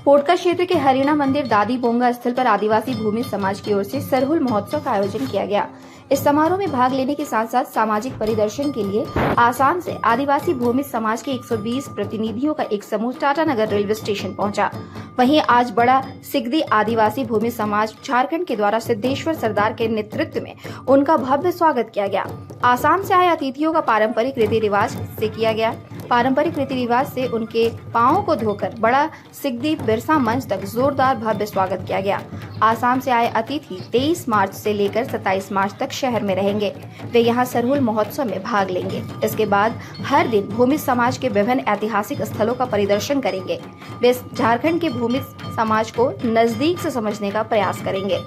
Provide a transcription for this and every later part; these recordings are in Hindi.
पोटका क्षेत्र के हरिणा मंदिर दादी बोंगा स्थल पर आदिवासी भूमि समाज की ओर से सरहुल महोत्सव का आयोजन किया गया। इस समारोह में भाग लेने के साथ साथ सामाजिक परिदर्शन के लिए आसाम से आदिवासी भूमि समाज के 120 प्रतिनिधियों का एक समूह टाटानगर रेलवे स्टेशन पहुंचा। वहीं आज बड़ा सिगदी आदिवासी भूमि समाज झारखंड के द्वारा सिद्धेश्वर सरदार के नेतृत्व में उनका भव्य स्वागत किया गया। आसाम से आए अतिथियों का पारंपरिक रीति रिवाज से किया गया। पारंपरिक रीति रिवाज से उनके पांवों को धोकर बड़ा सिगदी बिरसा मंच तक जोरदार भव्य स्वागत किया गया। आसाम से आए अतिथि 23 मार्च से लेकर 27 मार्च तक शहर में रहेंगे। वे यहां सरहुल महोत्सव में भाग लेंगे। इसके बाद हर दिन भूमि समाज के विभिन्न ऐतिहासिक स्थलों का परिदर्शन करेंगे। वे झारखंड के भूमि समाज को नजदीक से समझने का प्रयास करेंगे।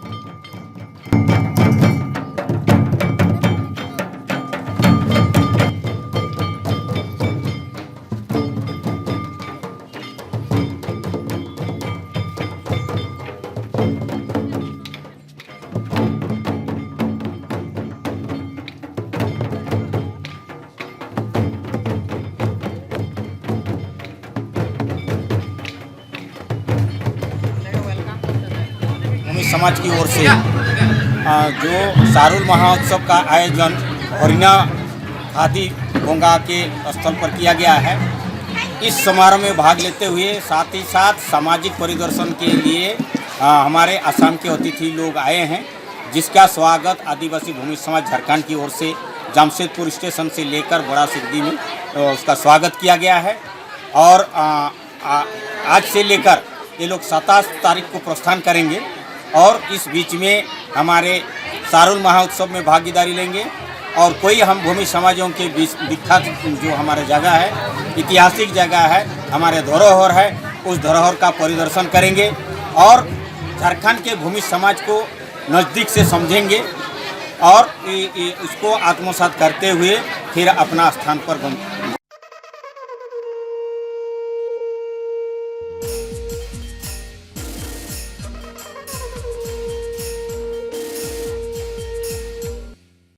समाज की ओर से जो सारुल महोत्सव का आयोजन हरिणा दादी बोंगा के स्थल पर किया गया है, इस समारोह में भाग लेते हुए साथ ही साथ सामाजिक परिदर्शन के लिए हमारे असम के अतिथि लोग आए हैं, जिसका स्वागत आदिवासी भूमि समाज झारखंड की ओर से जमशेदपुर स्टेशन से लेकर बड़ा सिगदी में उसका स्वागत किया गया है। और आज से लेकर ये लोग 27 तारीख को प्रस्थान करेंगे और इस बीच में हमारे सारुल महोत्सव में भागीदारी लेंगे। और कोई हम भूमि समाजों के बीच विख्यात जो हमारे जगह है, ऐतिहासिक जगह है, हमारे धरोहर है, उस धरोहर का परिदर्शन करेंगे और झारखंड के भूमि समाज को नज़दीक से समझेंगे और इसको आत्मसात करते हुए फिर अपना स्थान पर